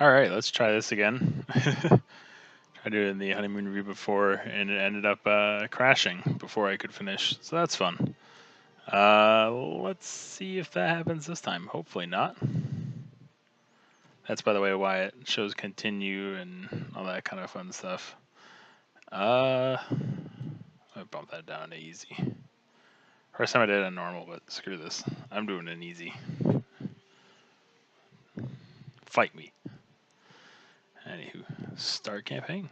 Alright, let's try this again. Tried it in the Honeymoon review before, and it ended up crashing before I could finish, so that's fun. Let's see if that happens this time. Hopefully not. That's, by the way, why it shows continue and all that kind of fun stuff. I bump that down to easy. First time I did it on normal, but screw this. I'm doing it in easy. Fight me. Anywho, start campaign.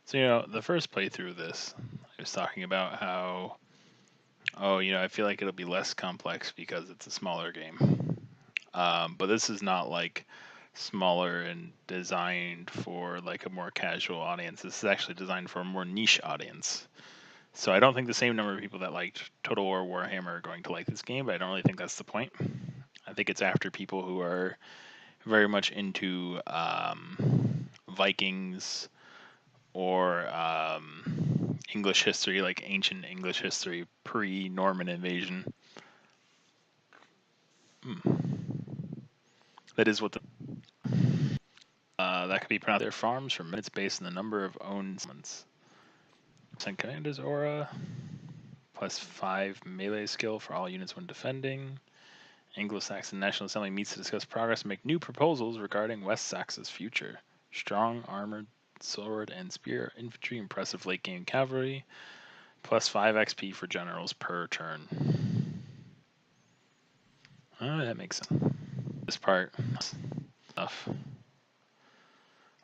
So, the first playthrough of this, I was talking about how, I feel like it'll be less complex because it's a smaller game. But this is not like smaller and designed for like a more casual audience. This is actually designed for a more niche audience. So I don't think the same number of people that liked Total War Warhammer are going to like this game, but I don't really think that's the point. I think it's after people who are very much into Vikings or English history, like ancient English history, pre-Norman invasion. That is what that could be pronounced. Their farms for minutes based on the number of owned settlements. Send Commander's Aura, +5 melee skill for all units when defending. Anglo-Saxon National Assembly meets to discuss progress and make new proposals regarding West Saxon's future. Strong armored sword and spear infantry, impressive late game cavalry, +5 XP for generals per turn. That makes sense. This part, stuff.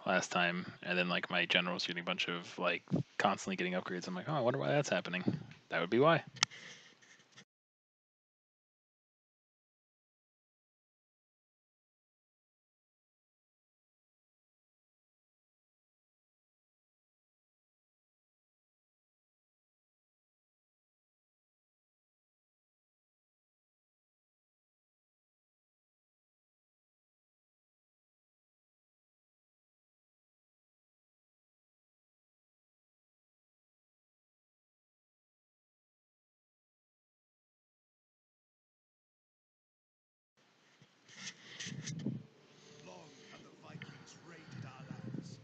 Last time, and then like my generals getting a bunch of like constantly getting upgrades. I'm like, oh, I wonder why that's happening. That would be why. Long have the Vikings raided our lands,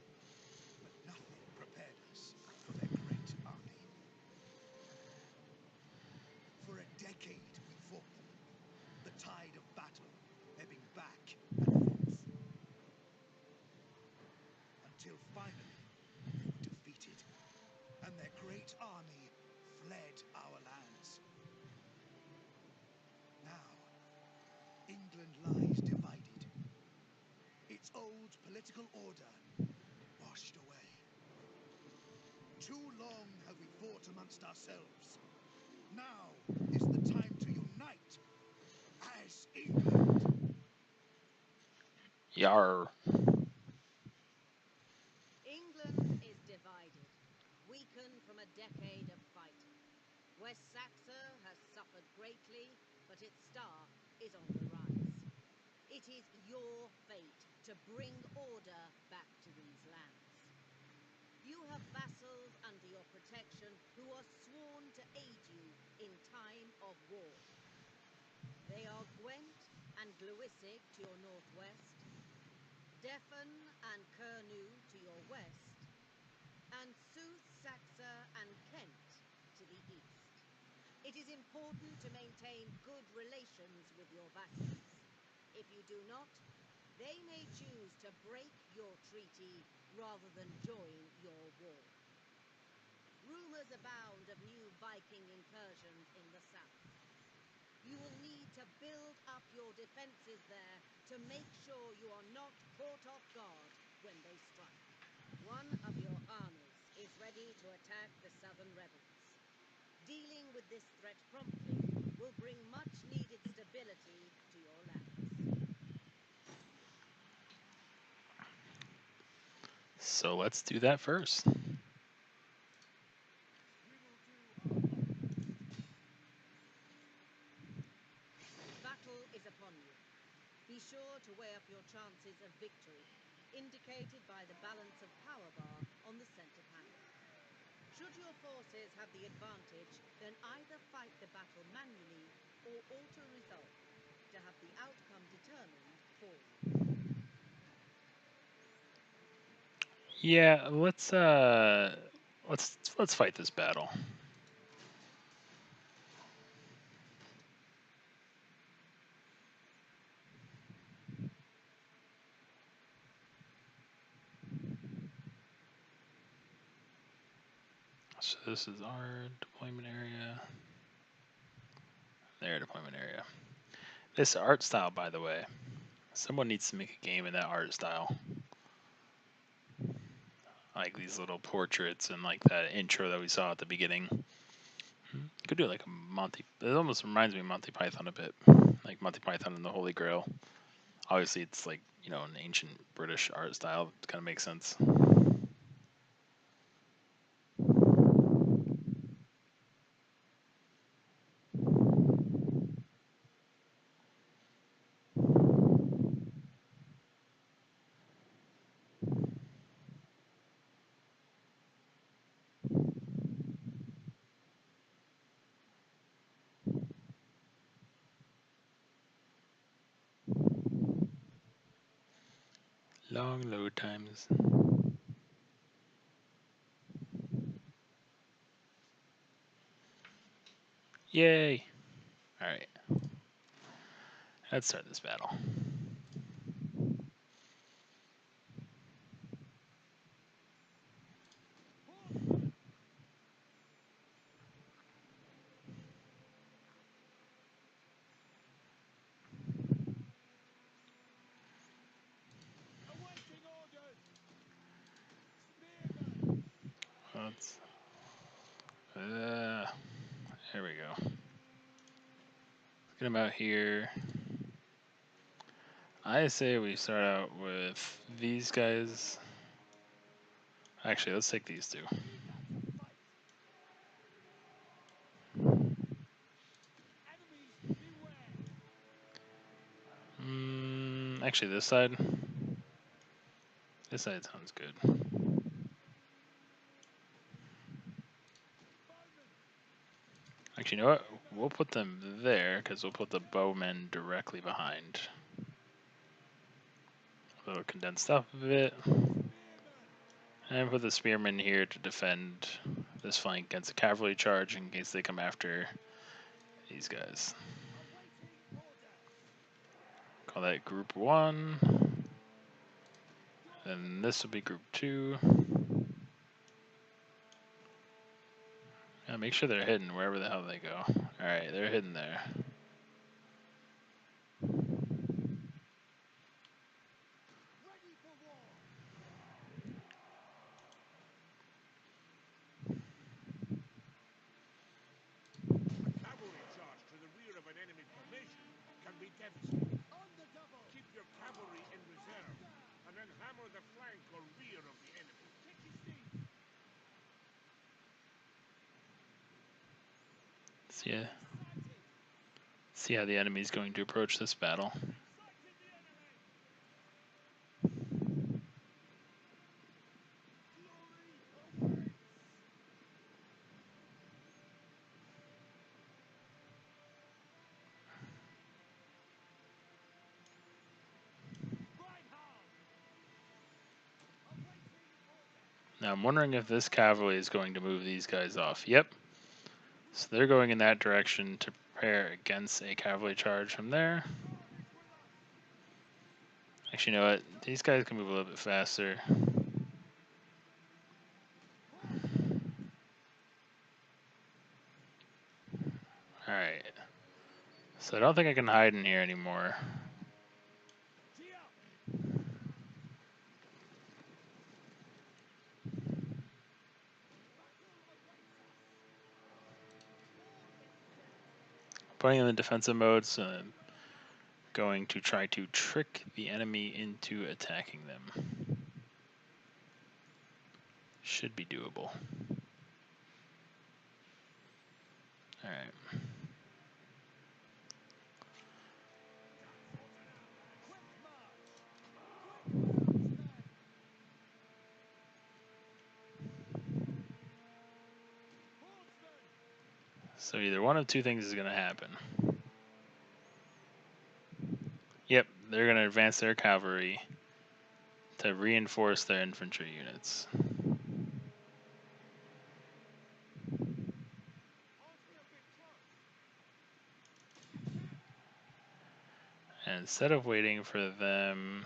but nothing prepared us for their great army. For a decade we fought them, the tide of battle ebbing back and forth. Until finally they were defeated, and their great army fled our lands. Now, England lies divided. Its old political order washed away. Too long have we fought amongst ourselves. Now is the time to unite as England. Yar. England is divided, weakened from a decade of fighting. West Saxa has suffered greatly, but its star is on the rise. It is your fate to bring order back to these lands. You have vassals under your protection who are sworn to aid you in time of war. They are Gwent and Glewisig to your northwest, Defan and Kernu to your west, and South Saxa and Kent to the east. It is important to maintain good relations with your vassals. If you do not, they may choose to break your treaty rather than join your war. Rumors abound of new Viking incursions in the south. You will need to build up your defenses there to make sure you are not caught off guard when they strike. One of your armies is ready to attack the southern rebels. Dealing with this threat promptly will bring much needed stability to your lands. So let's do that first. Battle is upon you. Be sure to weigh up your chances of victory, indicated by the balance of power bar on the center panel. Should your forces have the advantage, then either fight the battle neutral result, to have the outcome determined for you. Yeah, let's fight this battle. So this is our deployment area. Their deployment area. This art style, by the way, someone needs to make a game in that art style. Like these little portraits and like that intro that we saw at the beginning. Could do like a Monty. It almost reminds me of Monty Python a bit, like Monty Python and the Holy Grail. Obviously, it's like, you know, an ancient British art style. It kind of makes sense. Long load times. Yay! Alright. Let's start this battle. Awaiting orders. Spearman. Let's, here we go. Let's get him out here. I say we start out with these guys. Actually, let's take these two. Enemies beware. Actually, this side. This side sounds good. Actually, you know what? We'll put them there because we'll put the bowmen directly behind. A little condensed up a bit. And put the spearmen here to defend this flank against a cavalry charge in case they come after these guys. Call that group 1. And this will be group 2. Yeah, make sure they're hidden wherever the hell they go. Alright, they're hidden there. Ready for war. A cavalry charge to the rear of an enemy formation can be devastating. On the double. Keep your cavalry in reserve, and then hammer the flank or rear of the enemy. Take your seat. See how the enemy's going to approach this battle. Sighted the enemy. Glory awaits. Reinhardt. Awaiting orders. Now I'm wondering if this cavalry is going to move these guys off. Yep. So they're going in that direction to prepare against a cavalry charge from there. Actually, you know what? These guys can move a little bit faster. Alright. So I don't think I can hide in here anymore. Putting in the defensive mode, so I'm going to try to trick the enemy into attacking them. Should be doable. Alright. So either one of two things is going to happen. Yep, they're going to advance their cavalry to reinforce their infantry units. And instead of waiting for them...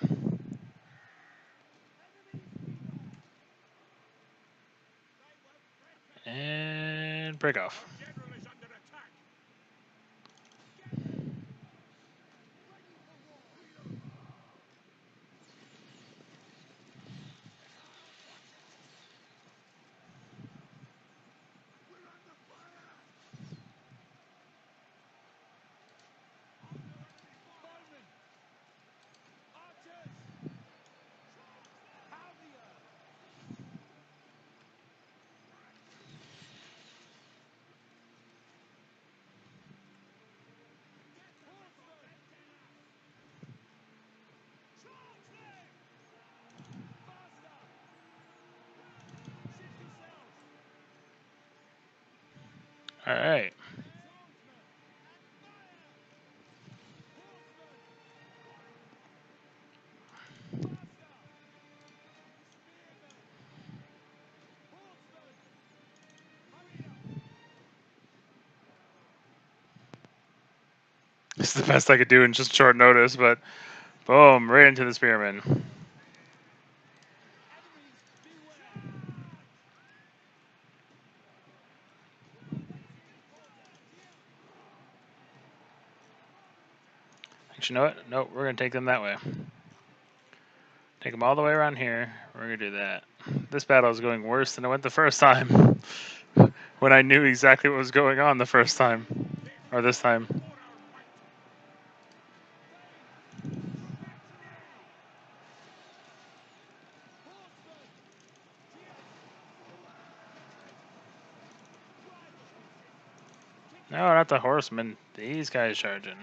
And break off. General is under attack. Alright. This is the best I could do in just short notice, but boom, right into the spearmen. Actually, you know what? Nope, we're going to take them that way. Take them all the way around here. We're going to do that. This battle is going worse than it went the first time. When I knew exactly what was going on the first time. Or this time. No, not the horsemen. These guys charging.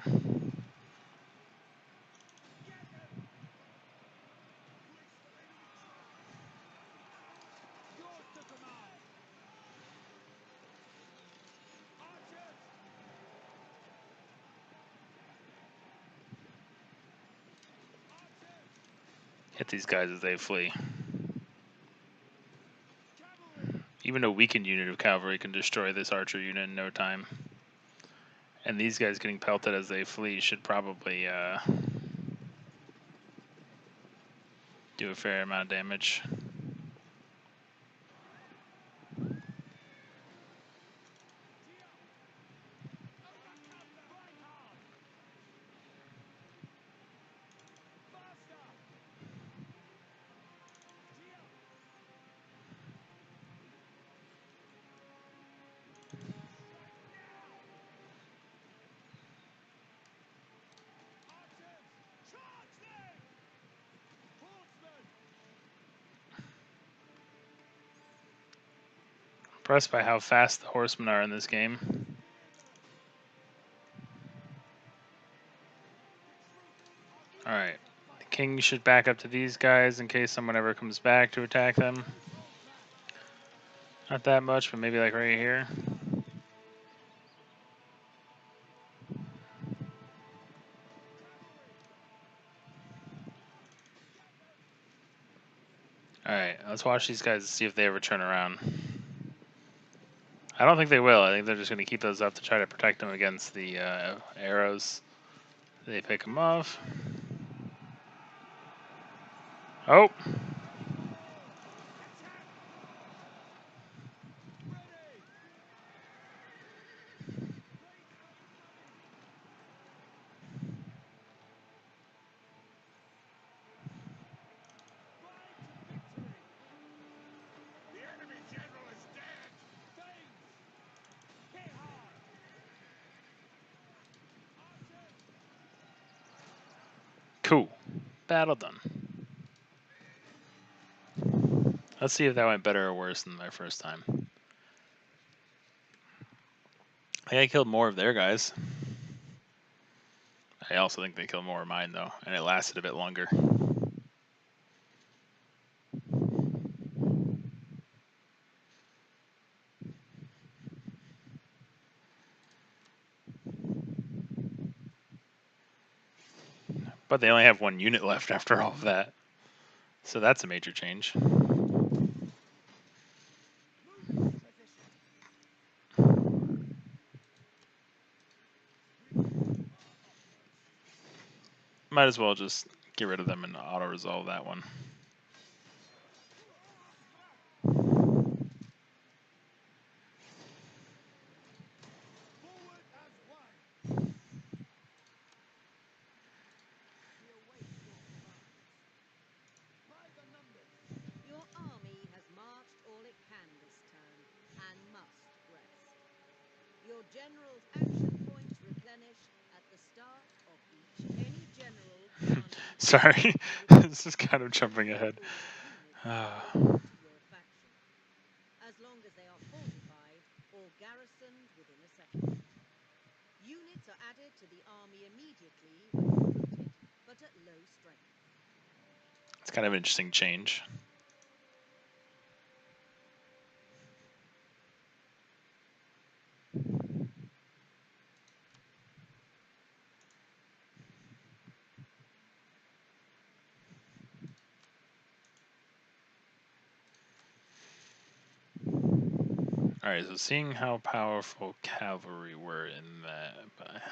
Hit these guys as they flee. Even a weakened unit of cavalry can destroy this archer unit in no time. And these guys getting pelted as they flee should probably do a fair amount of damage. Impressed by how fast the horsemen are in this game. Alright. The king should back up to these guys in case someone ever comes back to attack them. Not that much, but maybe like right here. Alright, let's watch these guys and see if they ever turn around. I don't think they will. I think they're just going to keep those up to try to protect them against the arrows. They pick them off. Oh! The enemy general is dead. Cool. Battle done. Let's see if that went better or worse than my first time. I think I killed more of their guys. I also think they killed more of mine, though, and it lasted a bit longer. But they only have one unit left after all of that. So that's a major change. Might as well just get rid of them and auto-resolve that one. Your army has marched all it can this turn, and must rest. Your general's action points replenish at the start of each. Any general commanding Sorry, this is kind of jumping ahead. to your faction, as long as they are fortified or garrisoned within a settlement. Units are added to the army immediately when recruited, but at low strength. It's kind of an interesting change. Alright, so seeing how powerful cavalry were in that, but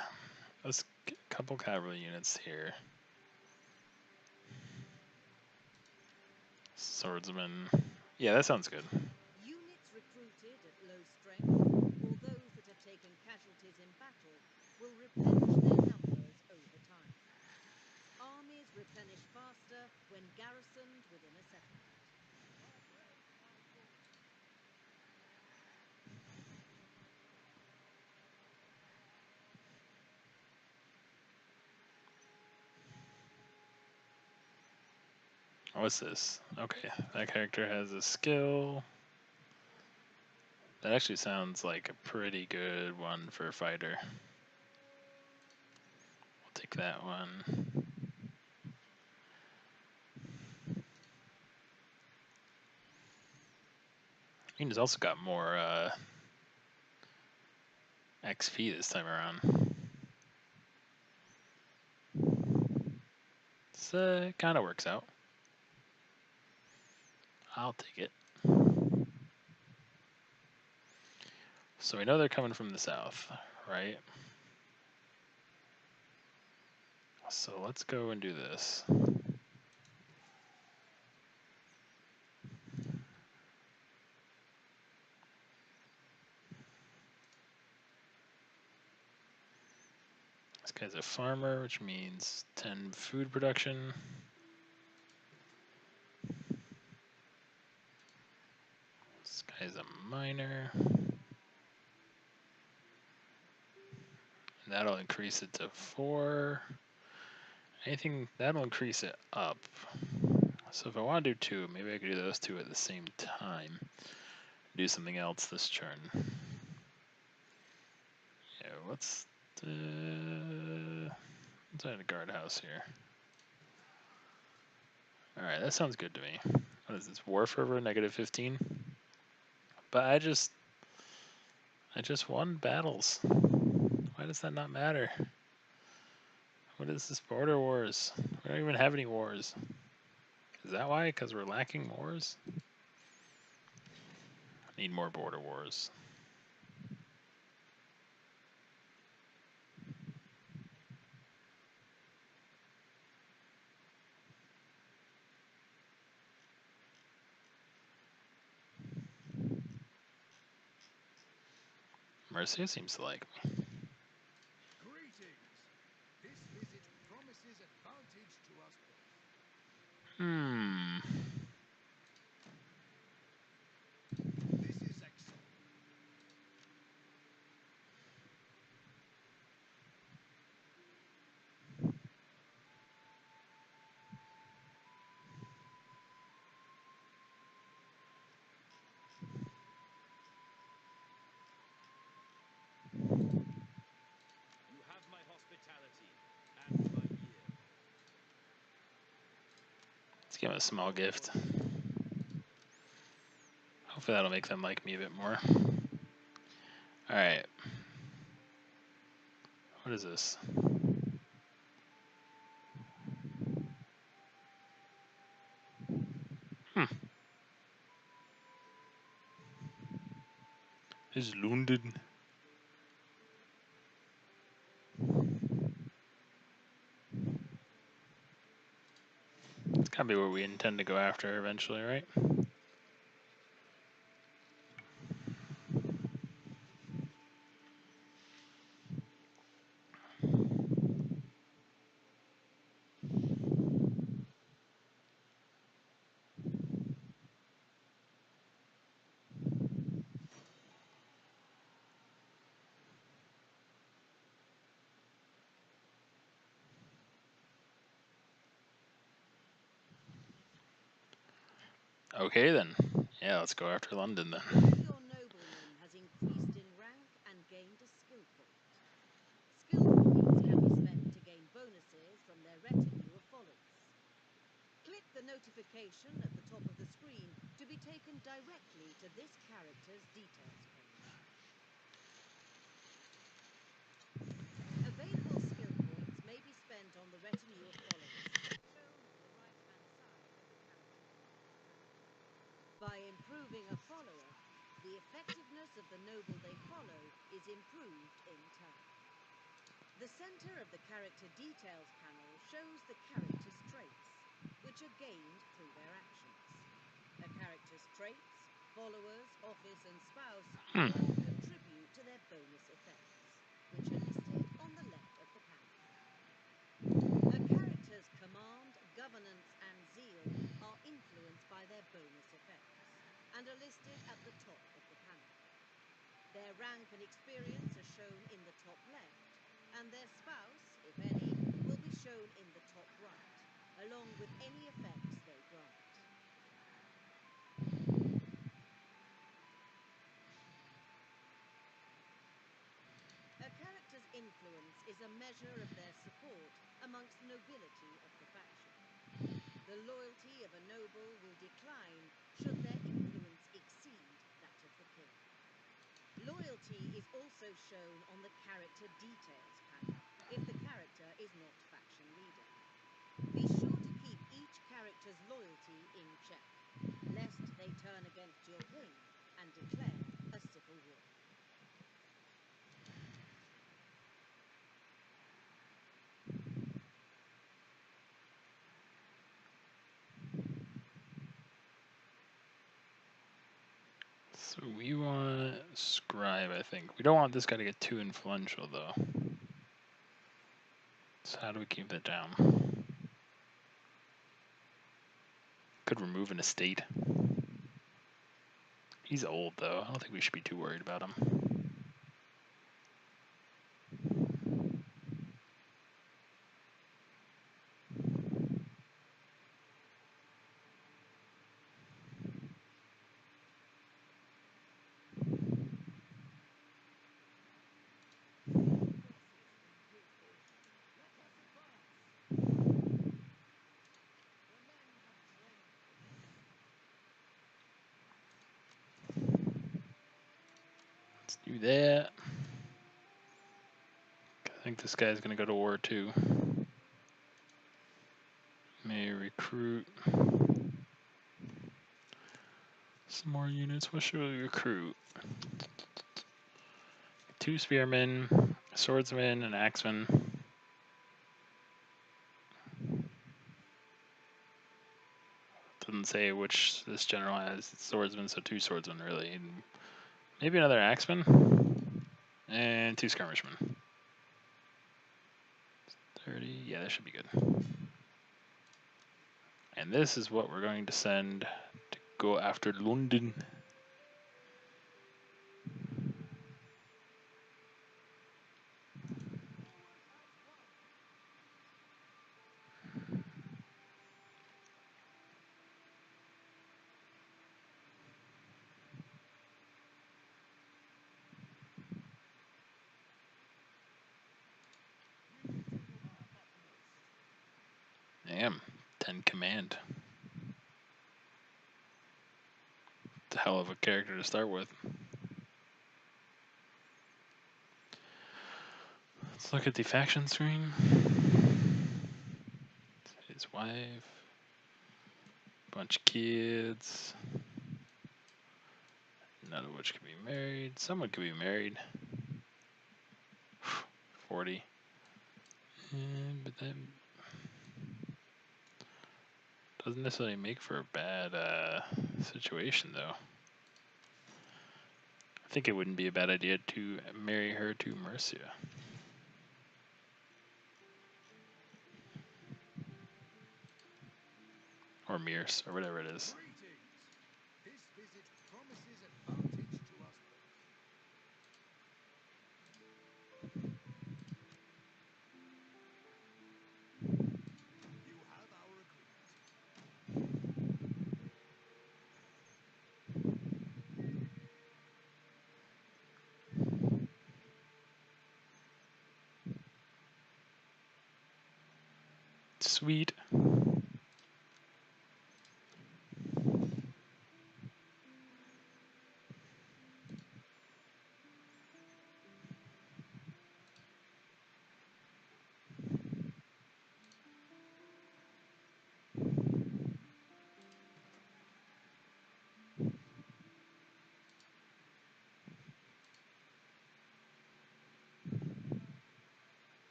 let's get a couple cavalry units here. Swordsman. Yeah, that sounds good. Units recruited at low strength, or those that have taken casualties in battle, will replenish their numbers over time. Armies replenish faster when garrisoned within a settlement. What's this? Okay, that character has a skill. That actually sounds like a pretty good one for a fighter. We'll take that one. He's also got more XP this time around. So it kind of works out. I'll take it. So we know they're coming from the south, right? So let's go and do this. This guy's a farmer, which means 10 food production. This guy's a miner. And that'll increase it to 4. Anything, that'll increase it up. So if I want to do 2, maybe I could do those 2 at the same time. Do something else this turn. Yeah, let's inside a guardhouse here. Alright, that sounds good to me. What is this? War fervor, -15? But I just won battles. Why does that not matter? What is this border wars? We don't even have any wars. Is that why? Because we're lacking wars? Need more border wars. Mercia seems to like me. Greetings. This visit promises advantage to us both. This is excellent. You have my hospitality and my ear. Let's give him a small gift. Hopefully that'll make them like me a bit more. Alright. What is this? Is London? It's gotta be where we intend to go after eventually, right? Okay then. Yeah, let's go after London then. Your nobleman has increased in rank and gained a skill point. Skill points can be spent to gain bonuses from their retinue of followers. Click the notification at the top of the screen to be taken directly to this character's details page. Available skill points may be spent on the retinue of followers, shown on the right-hand side of the character. By improving a follower, the effectiveness of the noble they follow is improved in turn. The center of the character details panel shows the character's traits, which are gained through their actions. A character's traits, followers, office, and spouse all contribute to their bonus effects, which are listed on the left of the panel. A character's command, governance, and zeal are influenced by their bonus effects, and are listed at the top of the panel. Their rank and experience are shown in the top left, and their spouse, if any, will be shown in the top right, along with any effects they grant. A character's influence is a measure of their support amongst nobility of the faction. The loyalty of a noble will decline should their influence exceed that of the king. Loyalty is also shown on the character details panel if the character is not faction leader. Be sure to keep each character's loyalty in check, lest they turn against your king and declare a civil war. So we want Scribe, I think. We don't want this guy to get too influential, though. So how do we keep that down? Could remove an estate. He's old, though. I don't think we should be too worried about him. Let's do that. I think this guy's gonna go to war too. May recruit some more units. What should we recruit? 2 spearmen, a swordsman, an axeman. Doesn't say which this general has. It's swordsman, so 2 swordsmen really. And maybe another axeman and 2 skirmishmen. 30. Yeah, that should be good. And this is what we're going to send to go after London. Damn, 10 command. It's a hell of a character to start with. Let's look at the faction screen. His wife, bunch of kids, none of which can be married. Someone could be married. 40. But that doesn't necessarily make for a bad situation, though. I think it wouldn't be a bad idea to marry her to Mercia. Or Mears, or whatever it is. This visit promises advantage to us both. You have our agreement. Sweet.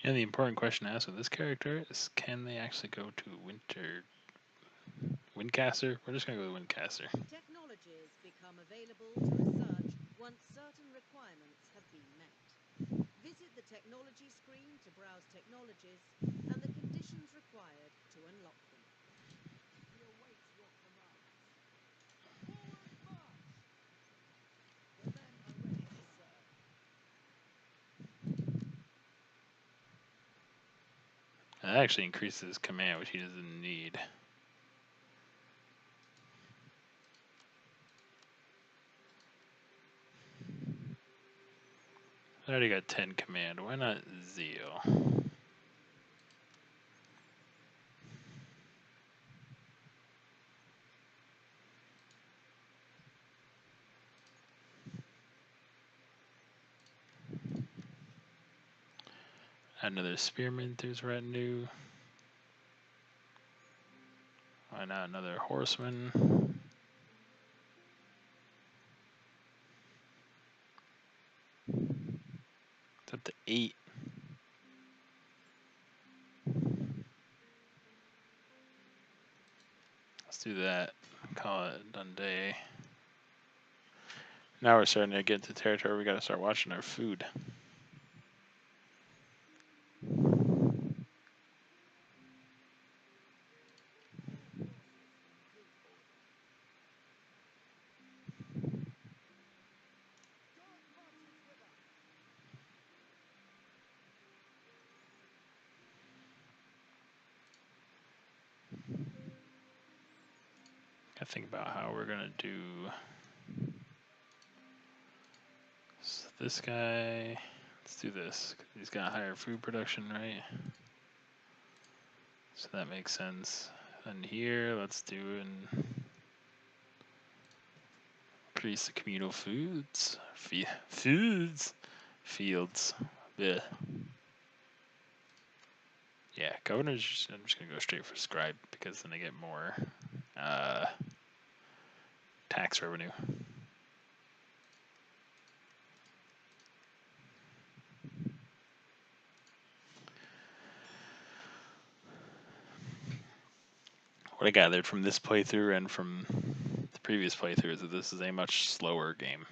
And the important question to ask with this character is, can they actually go to Windcaster? We're just going to go with Windcaster. Technologies become available to research once certain requirements have been met. Visit the technology screen to browse technologies and the conditions required to unlock them. We await your commands. Forward march! The men are ready to serve. That actually increases command, which he doesn't need. I already got 10 command. Why not Zeal? Another spearman through his retinue. Why not another horseman? It's up to 8. Let's do that. Call it done day. Now we're starting to get into territory. We got to start watching our food. Gotta think about how we're gonna do this guy. Let's do this. He's got higher food production, right? So that makes sense. And here, let's do an increase the communal foods. Fields. Blech. Yeah, governors. I'm just gonna go straight for scribe because then I get more tax revenue. What I gathered from this playthrough and from the previous playthrough is that this is a much slower game.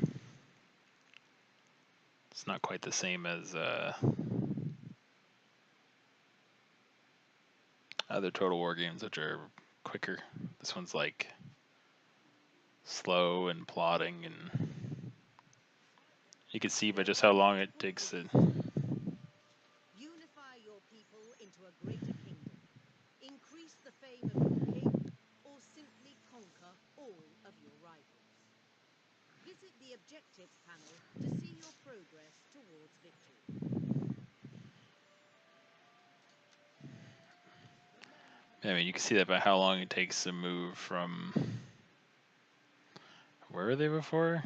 It's not quite the same as other Total War games, which are quicker. This one's like slow and plodding, and you can see by just how long it takes to. Unify your people into a greater kingdom. Increase the fame of your king Visit the objectives panel to see your progress towards victory. I mean, you can see that by how long it takes to move from... Where were they before?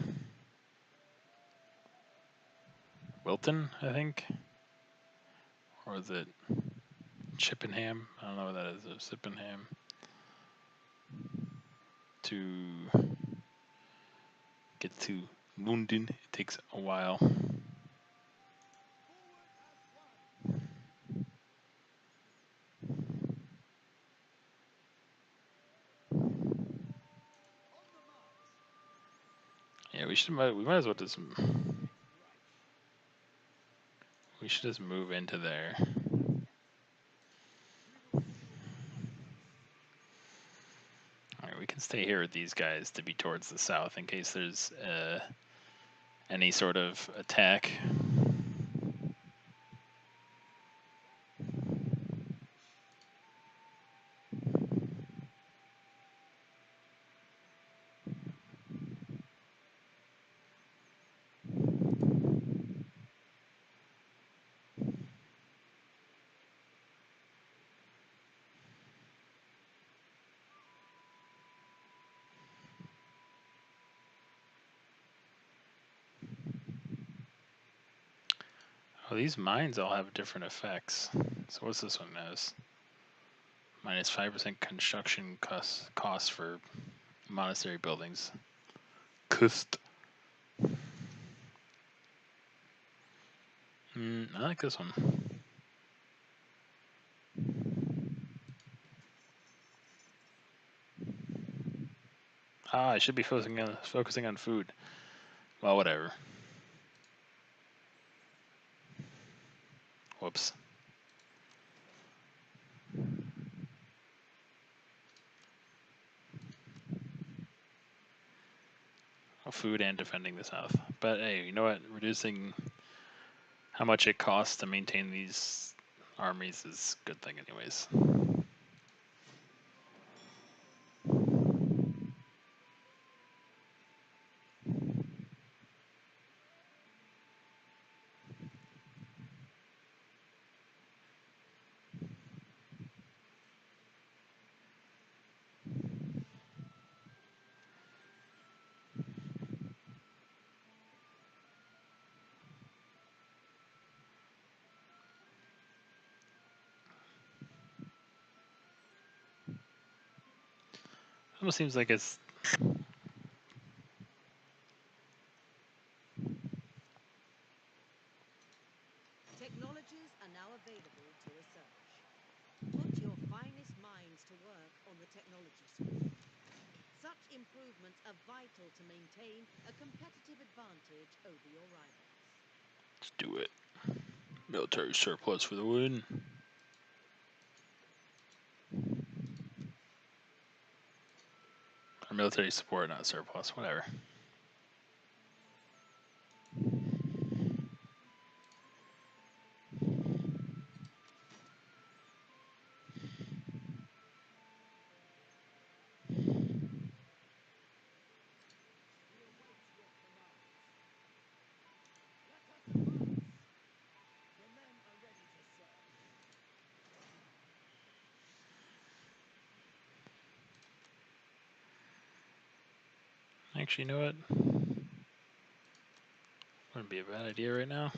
Wilton, I think? Or is it Chippenham? I don't know what that is. Chippenham. To get to London, it takes a while. Yeah, we might as well just... We should just move into there. Alright, we can stay here with these guys to be towards the south in case there's any sort of attack. Oh, these mines all have different effects. So what's this one as? Minus 5% construction cost for monastery buildings. Kust. I like this one. Ah, I should be focusing on food. Well, whatever. Whoops. Well, food and defending the south. But hey, you know what? Reducing how much it costs to maintain these armies is a good thing anyways. Almost seems like it's... Technologies are now available to research. Put your finest minds to work on the technology suite. Such improvements are vital to maintain a competitive advantage over your rivals. Let's do it. Military surplus for the win. Or military support, not surplus, whatever. Actually, you know what? Wouldn't be a bad idea right now.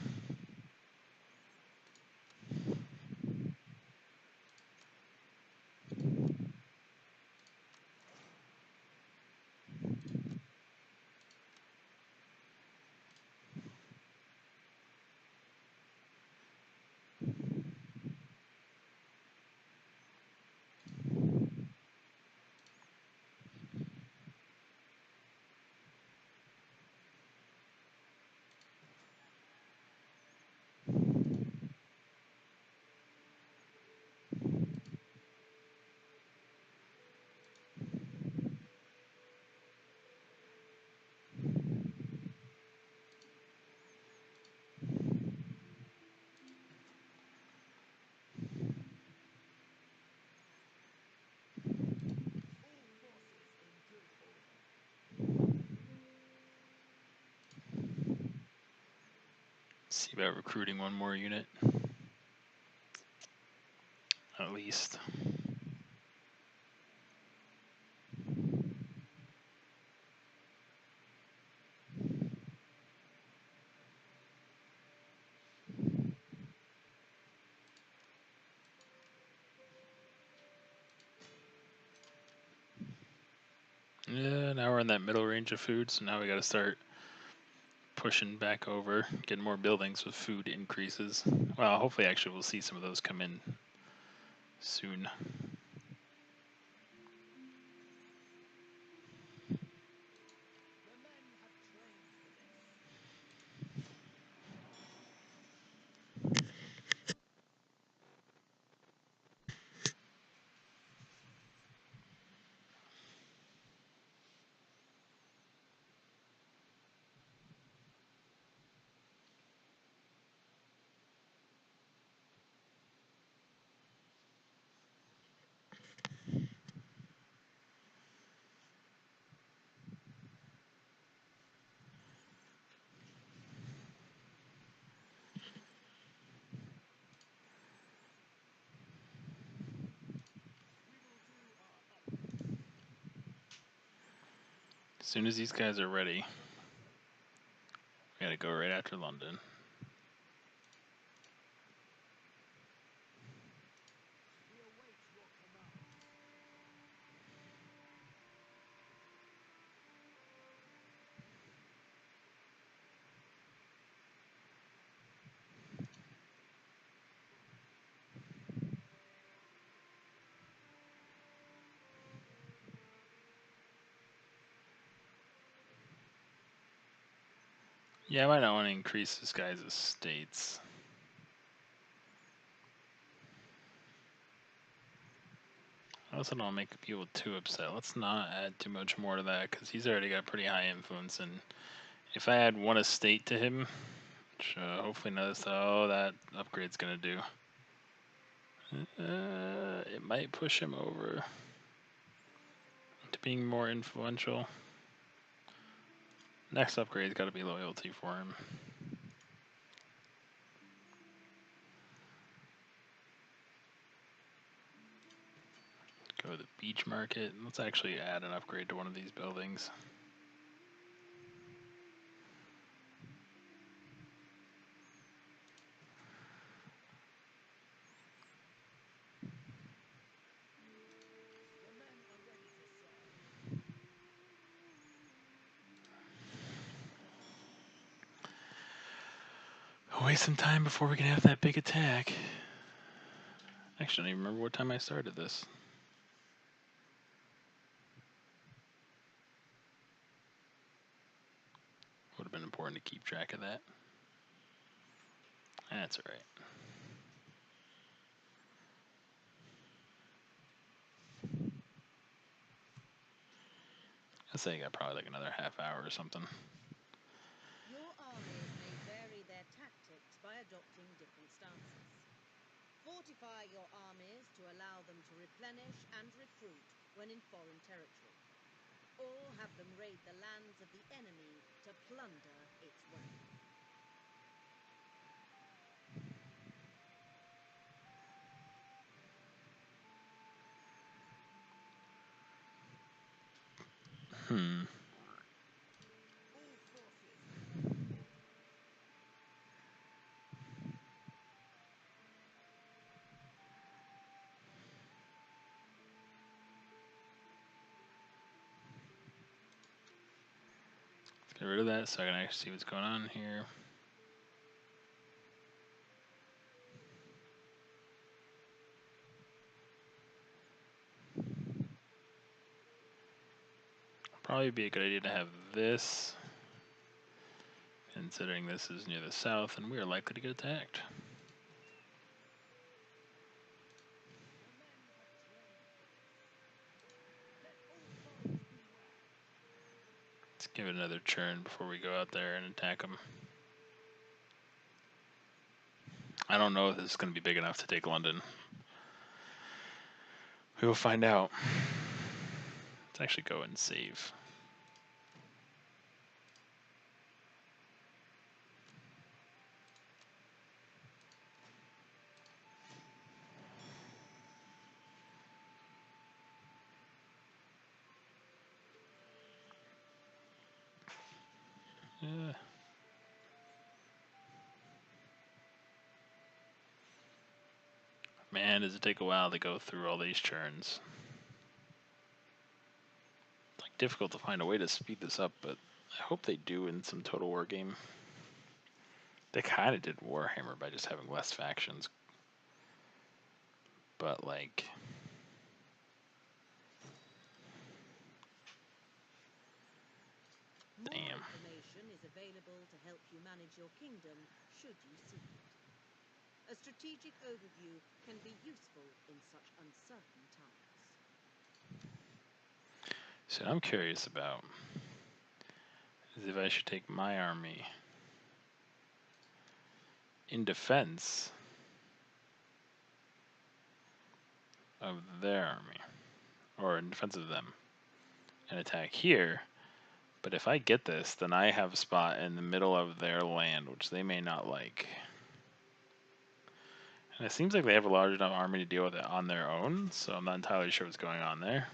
See about recruiting one more unit. At least. Yeah, now we're in that middle range of food, so now we gotta start pushing back over, getting more buildings with food increases. Well, hopefully actually we'll see some of those come in soon. As soon as these guys are ready, we gotta go right after London. Yeah, I might not want to increase this guy's estates. I also don't want to make people too upset. Let's not add too much more to that, because he's already got pretty high influence, and if I add one estate to him, which hopefully notice how that upgrade's gonna do, it might push him over to being more influential. Next upgrade's got to be loyalty for him. Go to the beach market. Let's actually add an upgrade to one of these buildings. Waste some time before we can have that big attack. Actually, I don't even remember what time I started this. Would have been important to keep track of that. That's alright. I'd say I got probably like another half hour or something. Your armies may vary their tactics by adopting different stances. Fortify your armies to allow them to replenish and recruit when in foreign territory. Or have them raid the lands of the enemy to plunder its wealth. Let's get rid of that so I can actually see what's going on here. Probably be a good idea to have this, considering this is near the south and we are likely to get attacked. Let's give it another churn before we go out there and attack them. I don't know if this is going to be big enough to take London. We will find out. Let's actually go and save. Man, does it take a while to go through all these churns. It's like difficult to find a way to speed this up, but I hope they do in some Total War game. They kind of did Warhammer by just having less factions. But like, More damn. information is available to help you manage your kingdom, should you seek it. A strategic overview can be useful in such uncertain times. So what I'm curious about is if I should take my army in defense of their army, or in defense of them, and attack here. But if I get this, then I have a spot in the middle of their land, which they may not like. And it seems like they have a large enough army to deal with it on their own, so I'm not entirely sure what's going on there.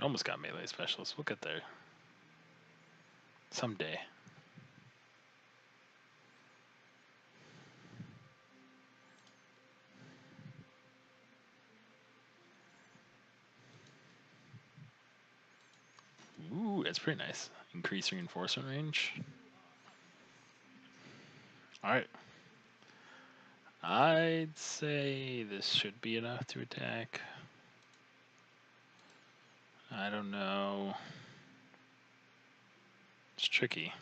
Almost got melee specialists. We'll get there. Someday. Ooh, that's pretty nice. Increase reinforcement range. Alright. I'd say this should be enough to attack. I don't know. It's tricky.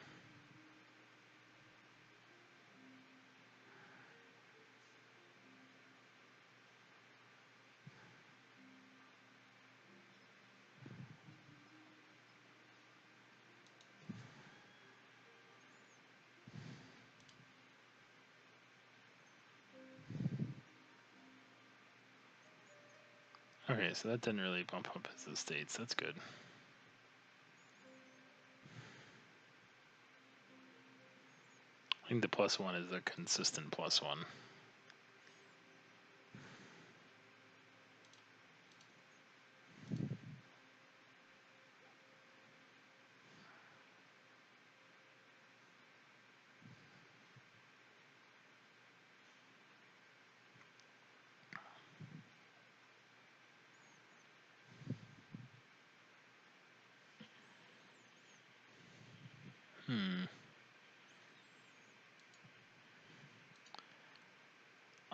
Okay, so that didn't really bump up his estates. That's good. I think the +1 is a consistent +1.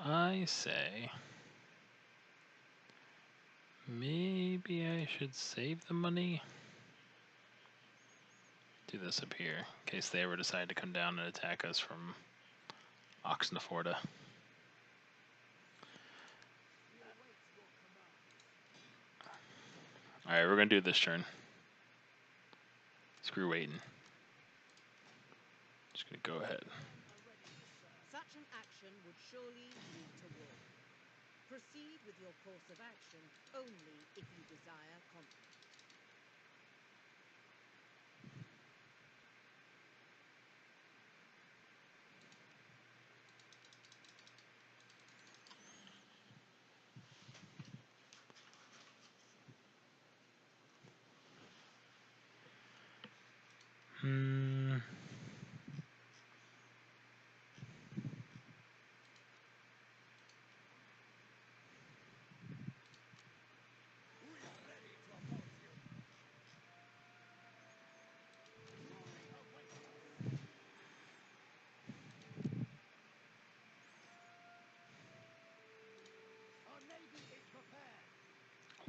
I say maybe I should save the money. Do this up here in case they ever decide to come down and attack us from Oxnaforda. Alright, we're gonna do this turn. Screw waiting. Just gonna go ahead. Such an action would surely lead to war. Proceed with your course of action only if you desire conflict.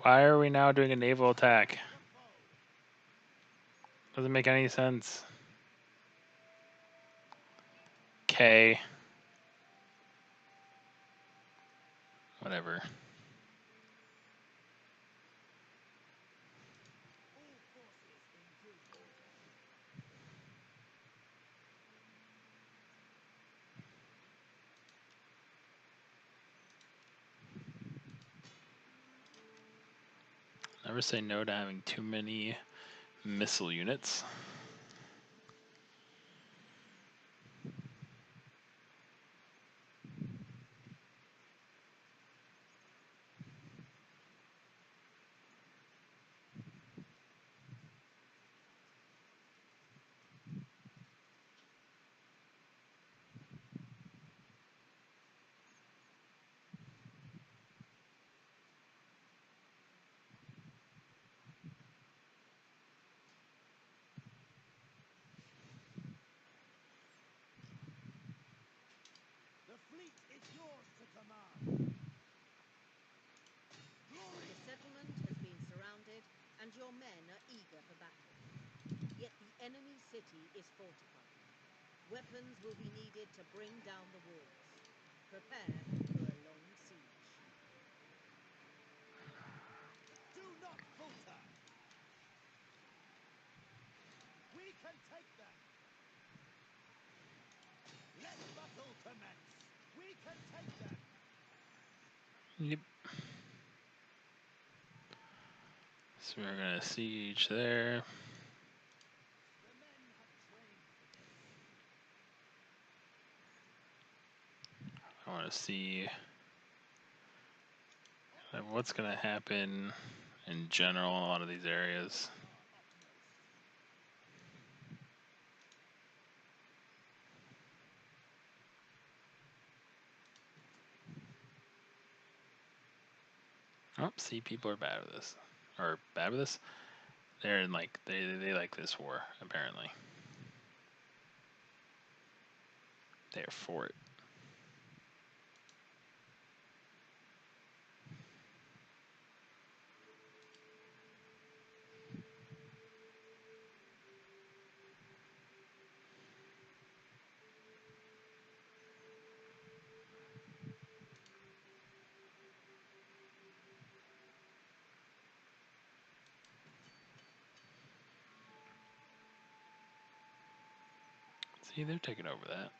Why are we now doing a naval attack? Doesn't make any sense. Okay. Whatever. Never say no to having too many missile units. is yours to command. The settlement has been surrounded, and your men are eager for battle. Yet the enemy city is fortified. Weapons will be needed to bring down the walls. Prepare for a long siege. Do not falter. We can take them. Let battle commence. We can take them. Yep. So we're gonna siege there. The men have trained for this. I want to see what's gonna happen in general in a lot of these areas. Oh, see, people are bad with this. Or bad with this? They're in like, they like this war, apparently. They're for it. See, they're taking over that.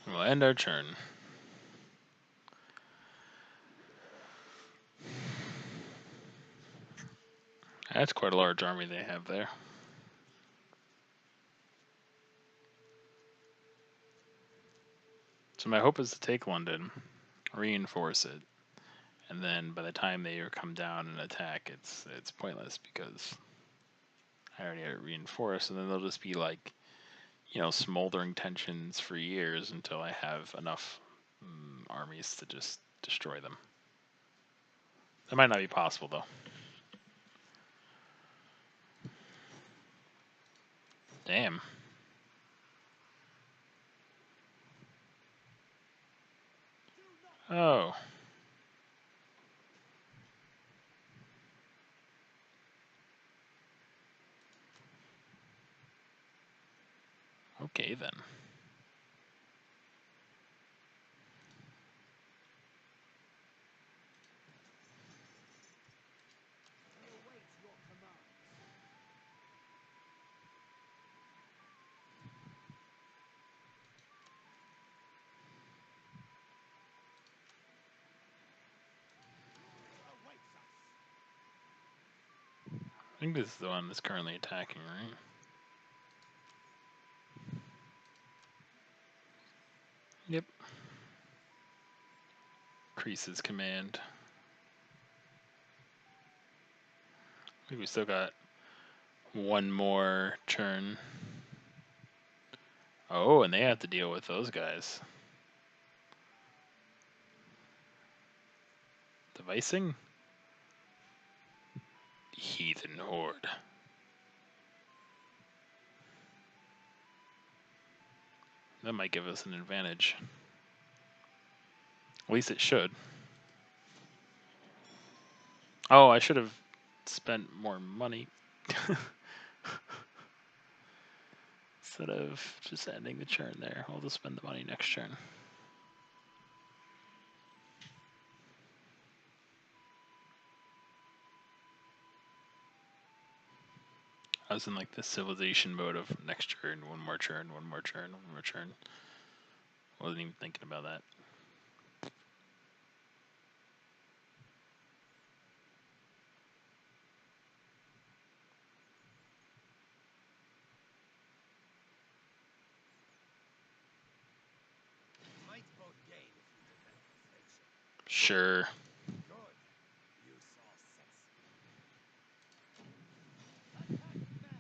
We'll end our turn. That's quite a large army they have there. So my hope is to take London, reinforce it, and then by the time they come down and attack, it's pointless because I already had it reinforced, and then they'll just be like, you know, smoldering tensions for years until I have enough armies to just destroy them. That might not be possible though. Damn. Oh. Okay then. We await your commands. Glory awaits us. I think this is the one that's currently attacking, right? Yep. Increases command. I think we still got one more turn. Oh, and they have to deal with those guys. Devising? The heathen horde. That might give us an advantage. At least it should. Oh, I should have spent more money. Instead of just ending the turn there. I'll just spend the money next turn. I was in like the civilization mode of next turn, one more turn, one more turn, one more turn. Wasn't even thinking about that. Might both gain if you defend persuasion. Sure. Good. You saw sense. Attack men.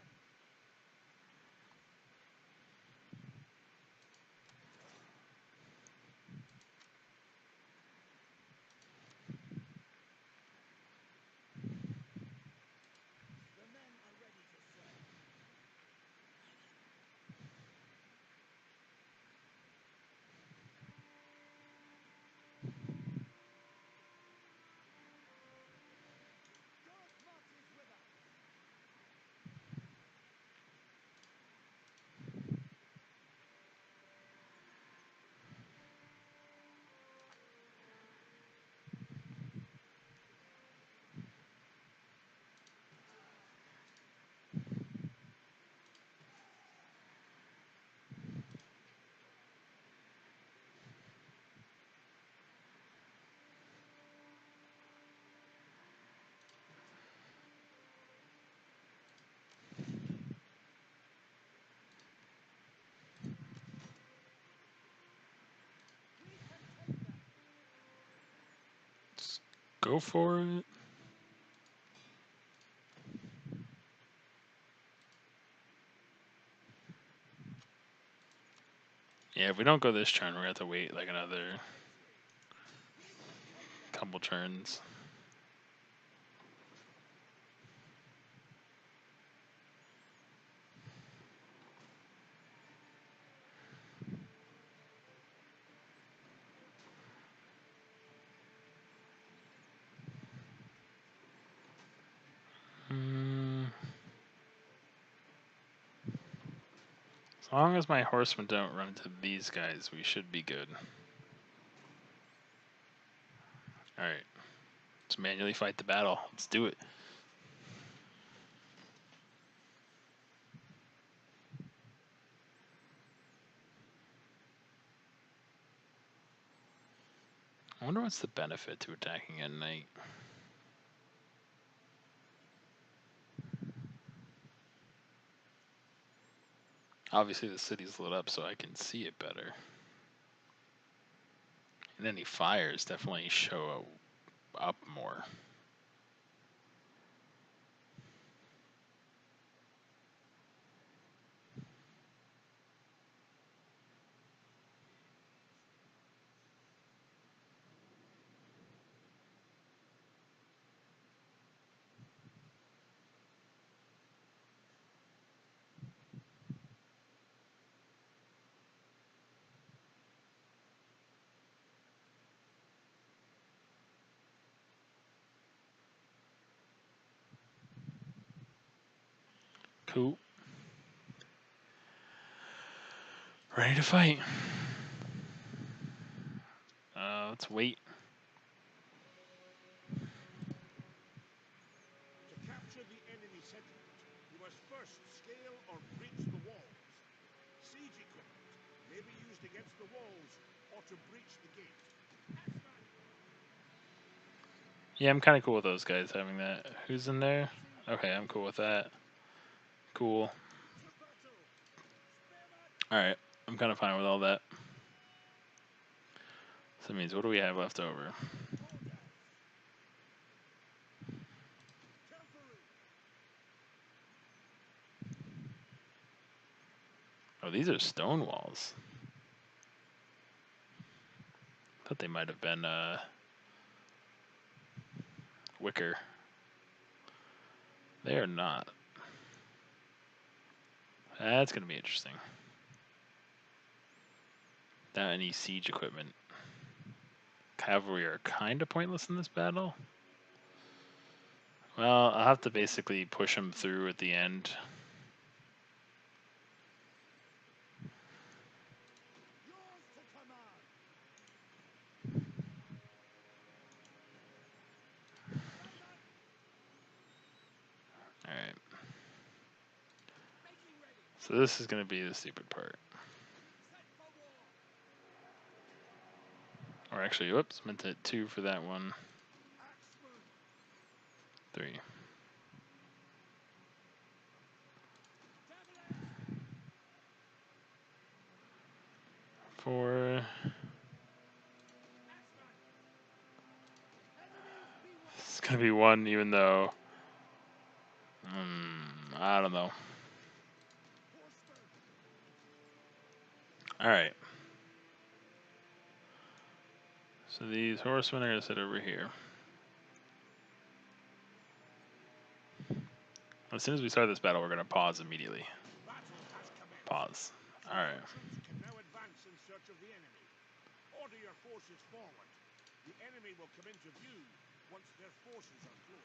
Go for it. Yeah, if we don't go this turn, we're gonna have to wait like another couple turns. As long as my horsemen don't run into these guys, we should be good. Alright. Let's manually fight the battle. Let's do it. I wonder what's the benefit to attacking at night. Obviously the city's lit up so I can see it better. And any fires definitely show up more. Cool. Ready to fight. Let's wait. To capture the enemy settlement, you must first scale or breach the walls. Siege equipment may be used against the walls or to breach the gate. Yeah, I'm kind of cool with those guys having that. Who's in there? Okay, I'm cool with that. Cool. Alright, I'm kind of fine with all that. So that means, what do we have left over? Oh, these are stone walls. I thought they might have been wicker. They are not. That's going to be interesting. Without any siege equipment. Cavalry are kind of pointless in this battle. Well, I'll have to basically push them through at the end. Alright. So this is going to be the stupid part. Or actually, whoops, meant to hit 2 for that one. 3. 4. It's going to be 1, even though... I don't know. Alright. So these horsemen are going to sit over here. As soon as we start this battle, we're going to pause immediately. Pause. Alright. Troops can now advance in search of the enemy. Order your forces forward. The enemy will come into view once their forces are close.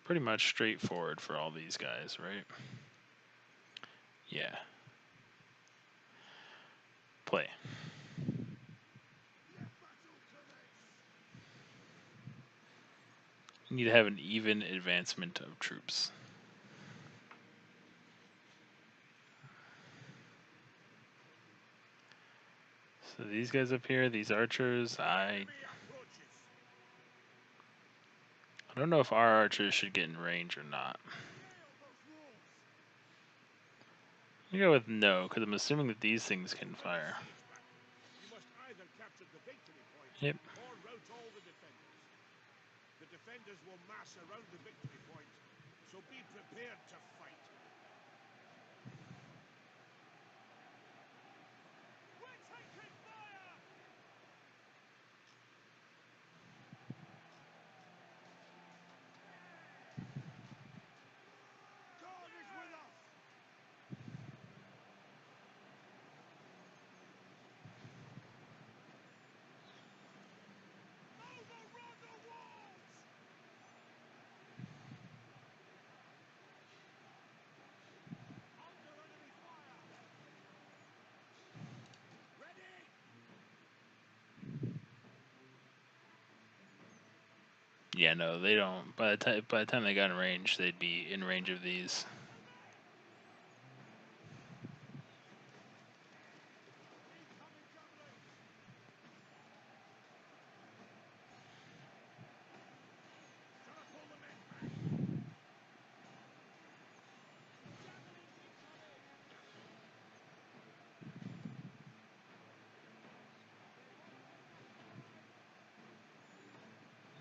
Pretty much straightforward for all these guys, right? Yeah. Play. You need to have an even advancement of troops. So these guys up here, these archers, I I don't know if our archers should get in range or not. I'm gonna go with no, because I'm assuming that these things can fire. You must either capture the victory point Yep. or rout all the defenders. The defenders will mass around the victory point, so be prepared to fight. We're taking fire! God is with us! Overrun the walls! Under enemy fire! Ready! Yeah, no, they don't. By the time they got in range, they'd be in range of these. Incoming javelins! Shall I pull the men back? Javelins incoming!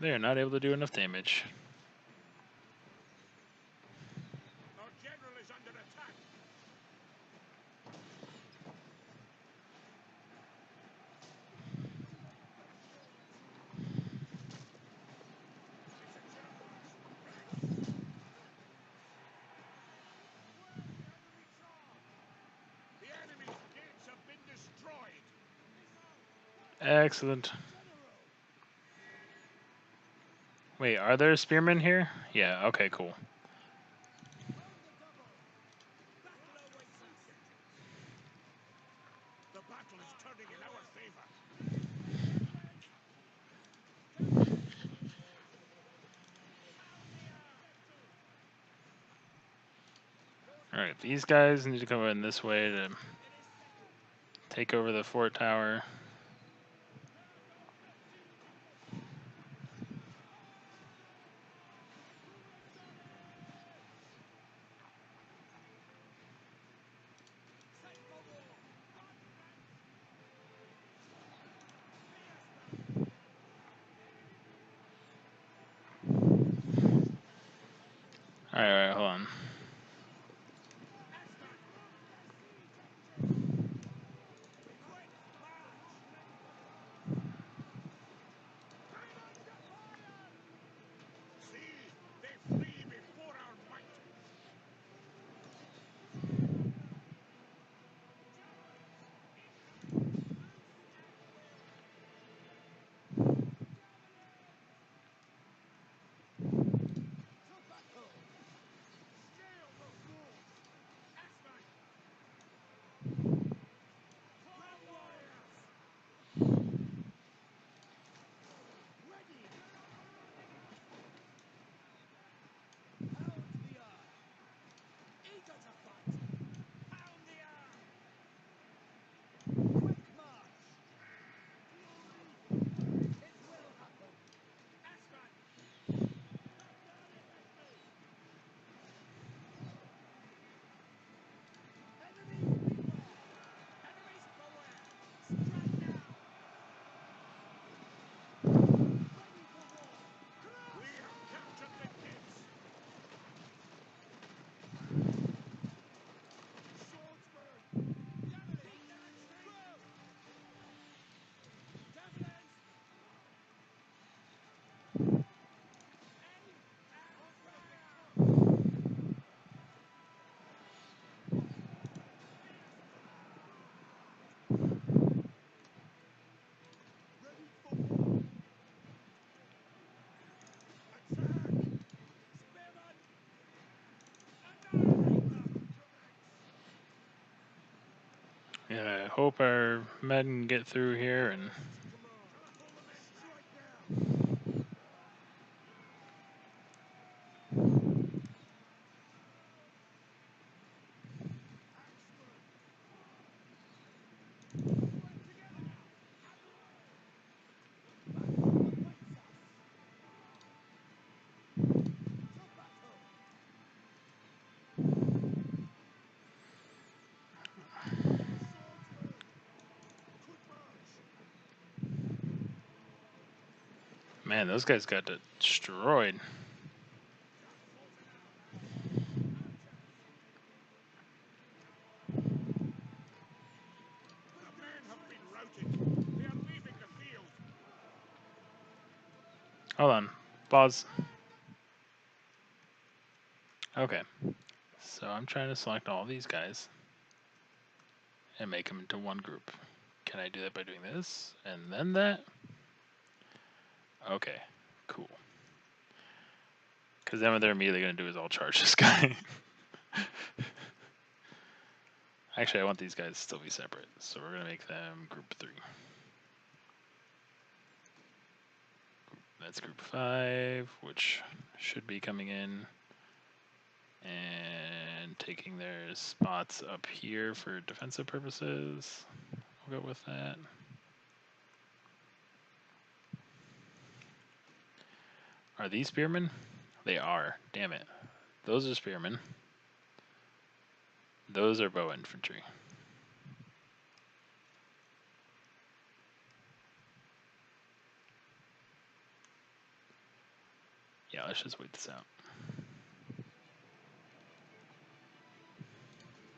They are not able to do enough damage. Our general is under attack! Secession on march! Ready! Where's the enemy charge? The enemy's gates have been destroyed! Excellent. General! Wait, are there spearmen here? Yeah, okay, cool. On the double! Battle awaits us! The battle is turning in our favor! Alright, these guys need to come in this way to take over the fort tower. Alright, hold on. See, they flee before our might! To battle! Scale those walls! Axeman! Climb warriors! Ready! Pound the earth! Eager to fight! Pound the earth! Quick march! Glory! It will happen! Axeman! Come down and help me! Enemies beware! Enemies beware! Strike now! Ready for war! We have captured the gates! Swordsman! Javelins! Throw! Javelins! Aim and fire! Ready for war! Attack! Spearman! Annihilate them! Yeah, I hope our men can get through here and Shall I pull the men strike now? Axeman! Work together! Battle awaits us! Man, those guys got destroyed. The men have been routed. They are leaving the field. Hold on. Pause. Okay. So I'm trying to select all these guys and make them into one group. Can I do that by doing this and then that? Okay. Cool. Because then what they're immediately going to do is all charge this guy. Actually, I want these guys to still be separate. So we're going to make them group 3. That's group 5, which should be coming in and taking their spots up here for defensive purposes. We'll go with that. Are these spearmen? They are. Damn it. Those are spearmen. Those are bow infantry. Yeah, let's just wait this out.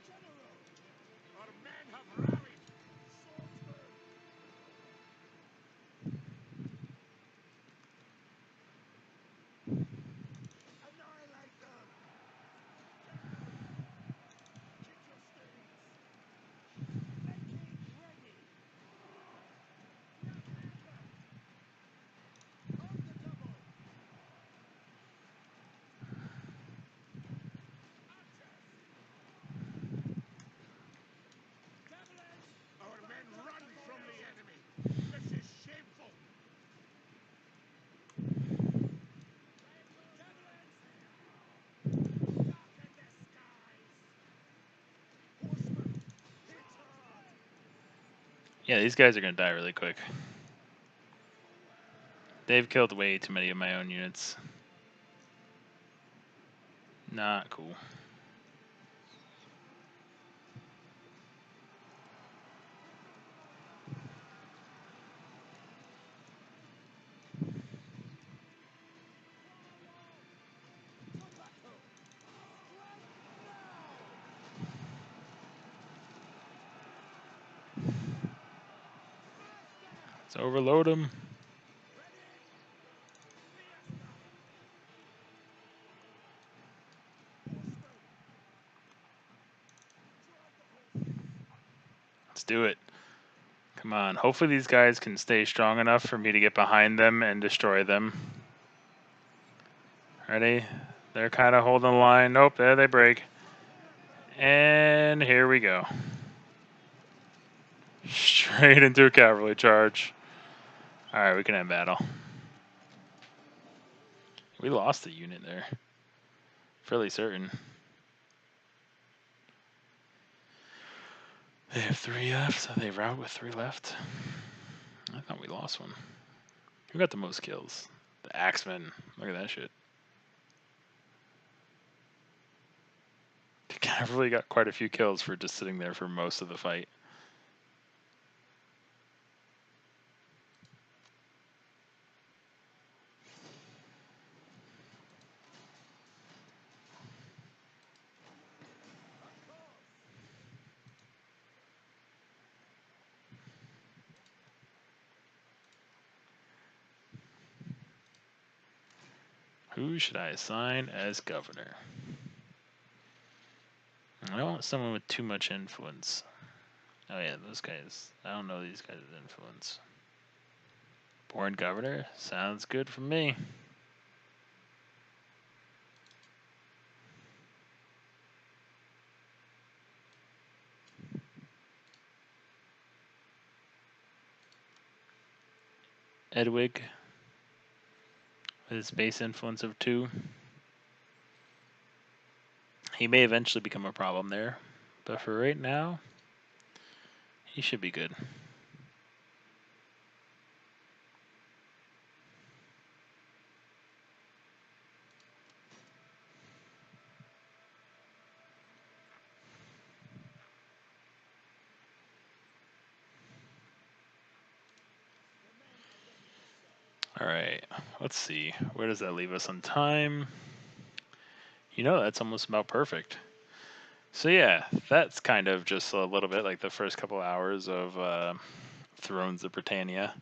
General, our men have rallied. Annihilate them. Keep your steeds. Making ready. On the double. Our men run from the enemy. This is shameful. Darken the skies. Horsemen, hit hard. Yeah, these guys are going to die really quick. They've killed way too many of my own units. Not cool. Let's overload them. Let's do it. Come on. Hopefully these guys can stay strong enough for me to get behind them and destroy them. Ready? They're kind of holding the line. Nope, there they break. And here we go. Straight into a cavalry charge. Alright, we can end battle. We lost a unit there. Fairly certain. They have 3 left, so they rout with 3 left. I thought we lost one. Who got the most kills? The Axemen. Look at that shit. The cavalry got quite a few kills for just sitting there for most of the fight. Who should I assign as governor? I don't want someone with too much influence. Oh yeah, those guys. I don't know these guys' influence. Born governor? Sounds good for me. Edwig, with his base influence of 2. He may eventually become a problem there, but for right now, he should be good. Alright. right, let's see. Where does that leave us on time? That's almost about perfect. So yeah, that's kind of just a little bit like the first couple hours of Thrones of Britannia.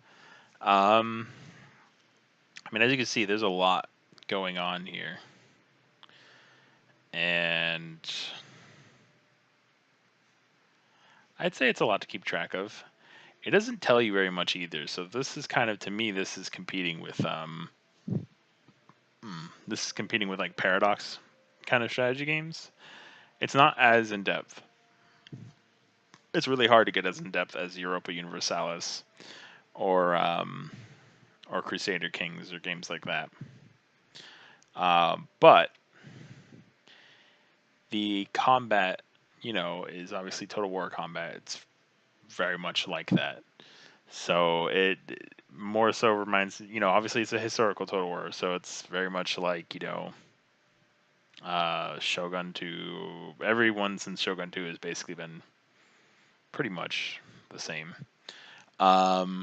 I mean, as you can see, there's a lot going on here. And I'd say it's a lot to keep track of. It doesn't tell you very much either. So this is kind of, to me, this is competing with like paradox kind of strategy games. It's not as in depth. It's really hard to get as in depth as Europa Universalis or Crusader Kings or games like that. But the combat, is obviously Total War combat. It's very much like that. So it more so reminds, obviously it's a historical Total War, so it's very much like, Shogun 2. Everyone since Shogun 2 has basically been pretty much the same. Not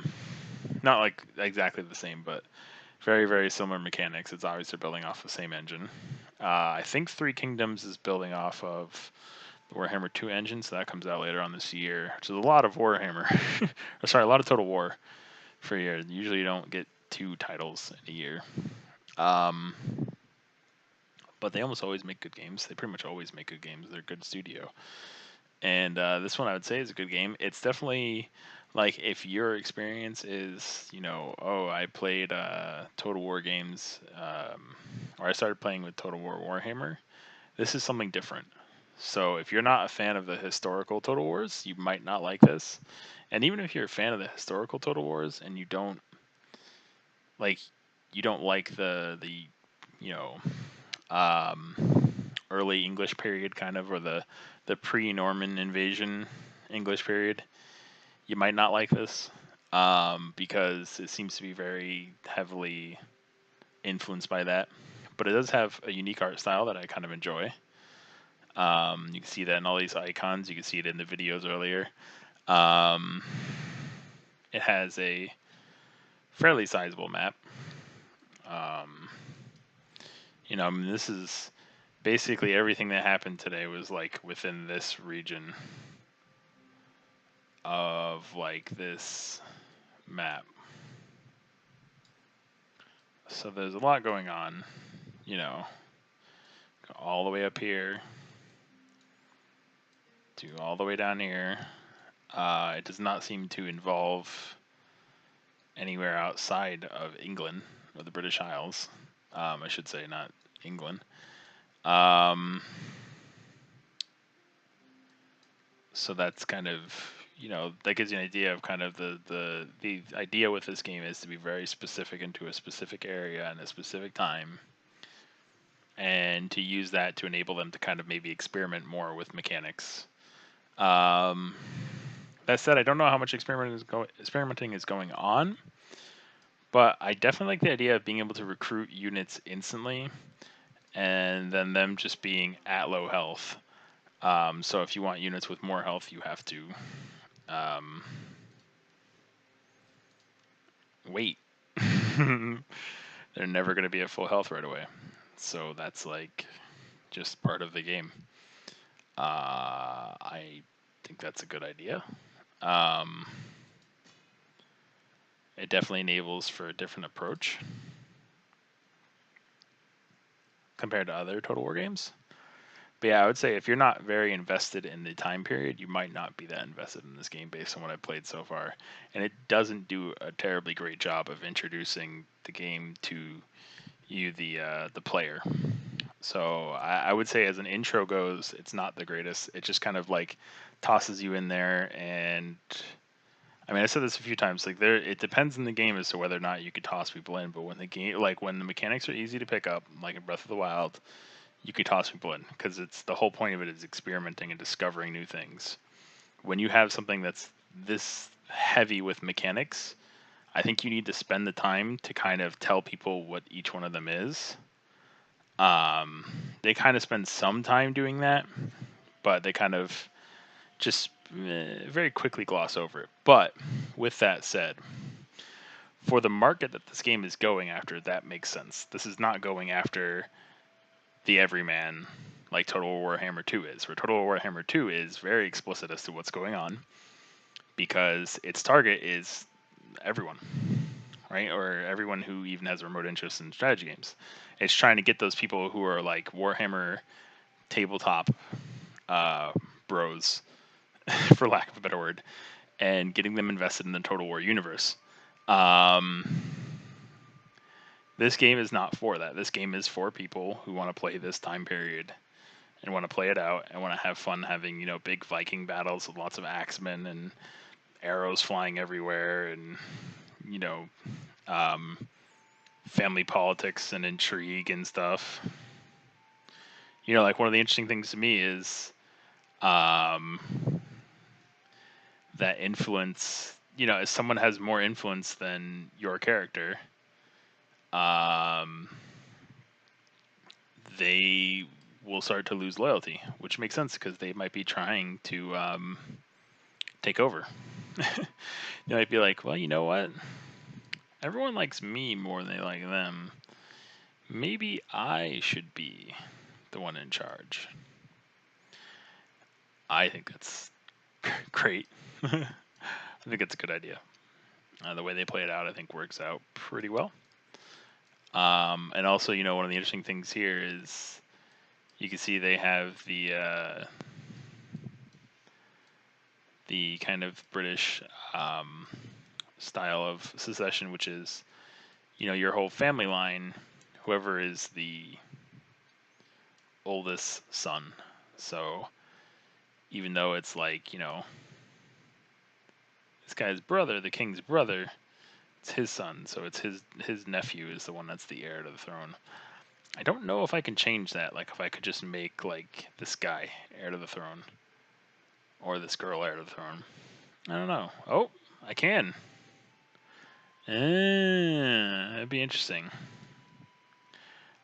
like exactly the same, but very, very similar mechanics. It's obviously building off the same engine. I think Three Kingdoms is building off of the Warhammer 2 engine, so that comes out later on this year, which is a lot of Warhammer. A lot of Total War for a year. Usually you don't get 2 titles in a year. But they almost always make good games. They pretty much always make good games. They're a good studio. And this one I would say is a good game. It's definitely like if your experience is, I played Total War games, or I started playing with Total War Warhammer, this is something different. So if you're not a fan of the historical Total Wars, you might not like this. And even if you're a fan of the historical Total Wars and you don't like the early English period kind of, or the pre-Norman invasion English period, you might not like this because it seems to be very heavily influenced by that. But it does have a unique art style that I kind of enjoy. You can see that in all these icons. You can see it in the videos earlier. It has a fairly sizable map. This is basically everything that happened today was like within this region of like this map. So there's a lot going on, go all the way up here to all the way down here. It does not seem to involve anywhere outside of England or the British Isles. I should say, not England. So that's kind of, that gives you an idea of kind of the idea with this game is to be very specific into a specific area and a specific time, and to use that to enable them to kind of maybe experiment more with mechanics. That said, I don't know how much experimenting is going on, but I definitely like the idea of being able to recruit units instantly, and then them just being at low health. So if you want units with more health, you have to wait. They're never going to be at full health right away. So that's like just part of the game. I think that's a good idea. It definitely enables for a different approach compared to other Total War games. But yeah, I would say if you're not very invested in the time period, you might not be that invested in this game based on what I've played so far. And it doesn't do a terribly great job of introducing the game to you, the player. So I would say as an intro goes, it's not the greatest. It just kind of like tosses you in there, and I mean, I said this a few times. Like it depends on the game as to whether or not you could toss people in. But when the mechanics are easy to pick up, like in Breath of the Wild, you could toss people in because it's the whole point of it is experimenting and discovering new things. When you have something that's this heavy with mechanics, I think you need to spend the time to kind of tell people what each one of them is. They kind of spend some time doing that, but they kind of just very quickly gloss over it. But with that said, for the market that this game is going after, that makes sense. This is not going after the everyman like Total War Warhammer 2 is. Where Total War Warhammer 2 is very explicit as to what's going on, because its target is everyone, right? Or everyone who even has a remote interest in strategy games. It's trying to get those people who are like Warhammer tabletop bros, for lack of a better word, and getting them invested in the Total War universe. This game is not for that. This game is for people who want to play this time period and want to play it out and want to have fun having, you know, big Viking battles with lots of axemen and arrows flying everywhere, and, you know, family politics and intrigue and stuff. You know, like, one of the interesting things to me is that influence, you know, as someone has more influence than your character, they will start to lose loyalty, which makes sense because they might be trying to take over. They might be like, well, you know what? Everyone likes me more than they like them. Maybe I should be the one in charge. I think that's great. I think it's a good idea. The way they play it out, I think, works out pretty well. And also, you know, one of the interesting things here is you can see they have the kind of British style of secession, which is, you know, your whole family line, whoever is the oldest son. So even though it's like, you know, this guy's brother, the king's brother, it's his son, so it's his nephew is the one that's the heir to the throne. I don't know if I can change that, like if I could just make like this guy heir to the throne or this girl heir to the throne. I don't know. Oh, I can. That'd be interesting.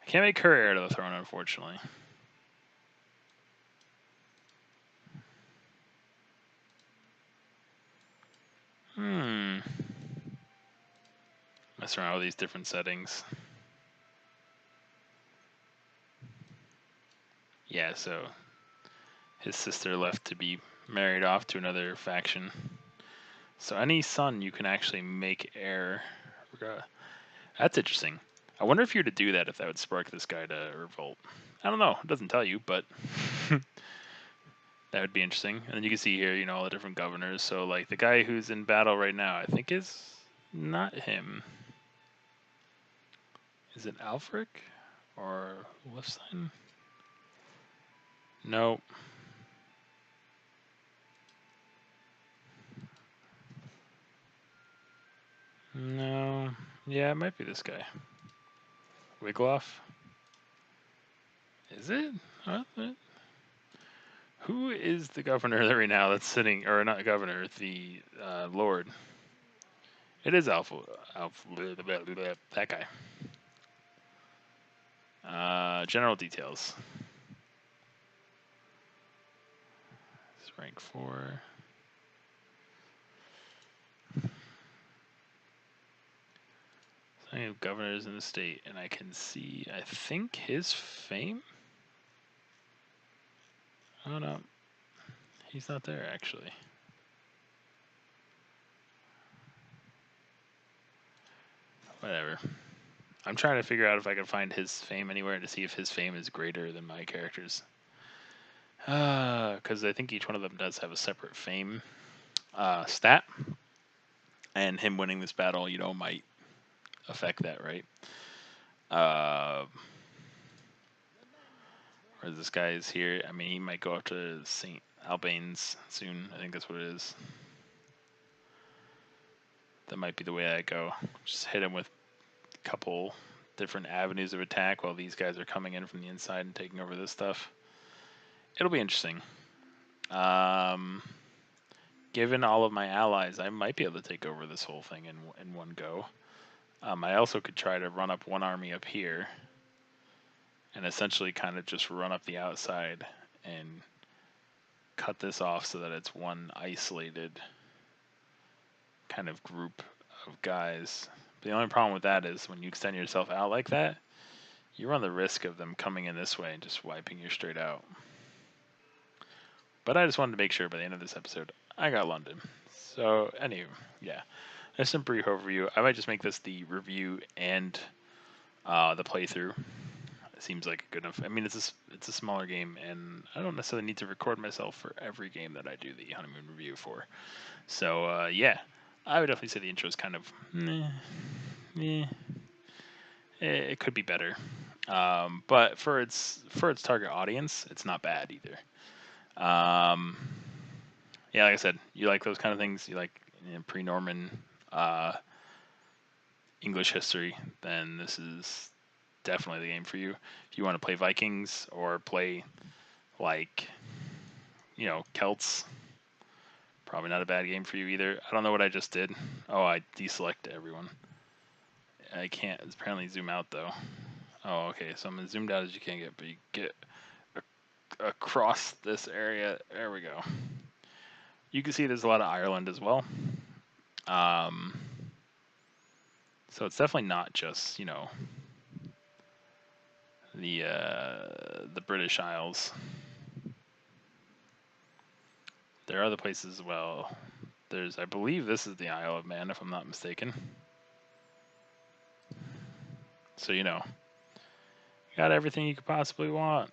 I can't make her heir to the throne, unfortunately. Mess around with these different settings. Yeah, so his sister left to be married off to another faction. So any son you can actually make heir. That's interesting. I wonder if you were to do that, if that would spark this guy to revolt. I don't know. It doesn't tell you, but that would be interesting. And then you can see here, you know, all the different governors. So, like, the guy who's in battle right now, I think is not him. Is it Alfric or Wolfstein? Nope. No. Yeah, it might be this guy. Wigloff? Is it? Who is the governor right now that's sitting, or not governor, the lord? It is that guy. General details. It's rank 4. I have governors in the state, and I can see, I think, his fame? Oh no, he's not there actually. Whatever. I'm trying to figure out if I can find his fame anywhere to see if his fame is greater than my character's. Because I think each one of them does have a separate fame stat, and him winning this battle, you know, might affect that, right? Or this guy is here. I mean, he might go up to St. Albans soon. I think that's what it is. That might be the way I go. Just hit him with a couple different avenues of attack while these guys are coming in from the inside and taking over this stuff. It'll be interesting. Given all of my allies, I might be able to take over this whole thing in one go. I also could try to run up one army up here and essentially kind of just run up the outside and cut this off so that it's one isolated kind of group of guys. The only problem with that is when you extend yourself out like that, you run the risk of them coming in this way and just wiping you straight out. But I just wanted to make sure by the end of this episode, I got London. So, anyway, yeah. That's some brief overview. I might just make this the review and the playthrough. It seems like a good enough. I mean, it's a smaller game, and I don't necessarily need to record myself for every game that I do the Honeymoon review for. So, yeah. I would definitely say the intro is kind of it could be better. But for its target audience, it's not bad either. Yeah, like I said, you like those kind of things. You like pre-Norman English history, then this is definitely the game for you. If you want to play Vikings or play like Celts, probably not a bad game for you either. I don't know what I just did. Oh, I deselected everyone. I can't apparently zoom out though. Oh, okay. So I'm as zoomed out as you can get, but you get across this area. There we go. You can see there's a lot of Ireland as well. So it's definitely not just the British Isles. There are other places as well. I believe this is the Isle of Man, if I'm not mistaken. So you got everything you could possibly want.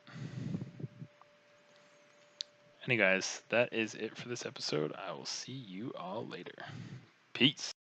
Anyway, guys, that is it for this episode. I will see you all later. Peace.